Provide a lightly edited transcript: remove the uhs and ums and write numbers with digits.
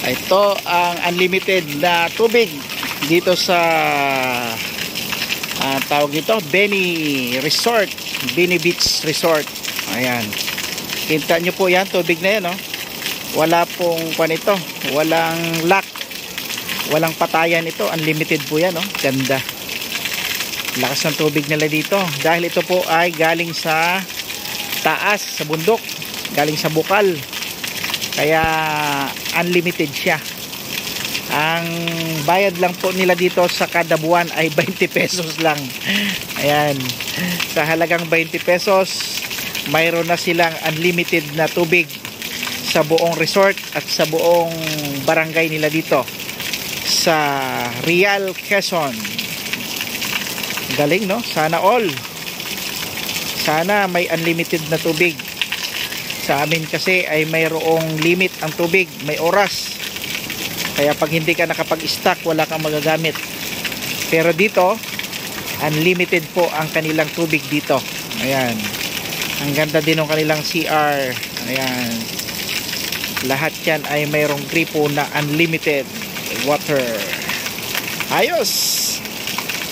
Ito ang unlimited na tubig dito sa tawag nito, Beni Resort, Beni Beach Resort. Ayan. Kita nyo po yan, tubig na yan, no? Wala pong ito, walang lock, walang patayan ito. Unlimited po yan, no? Ganda. Lakas ng tubig nila dito. Dahil ito po ay galing sa taas, sa bundok. Galing sa bukal. Kaya unlimited siya. Ang bayad lang po nila dito sa kada buwan ay 20 pesos lang. Ayan. Sa halagang 20 pesos, mayroon na silang unlimited na tubig sa buong resort at sa buong barangay nila dito sa Real, Quezon. Galing, no? Sana all. Sana may unlimited na tubig. Sa amin kasi ay mayroong limit ang tubig, may oras. Kaya pag hindi ka nakapag-stock, wala kang magagamit. Pero dito, unlimited po ang kanilang tubig dito. Ayan. Ang ganda din ng kanilang CR. Ayan. Lahat yan ay mayroong gripo na unlimited water. Ayos!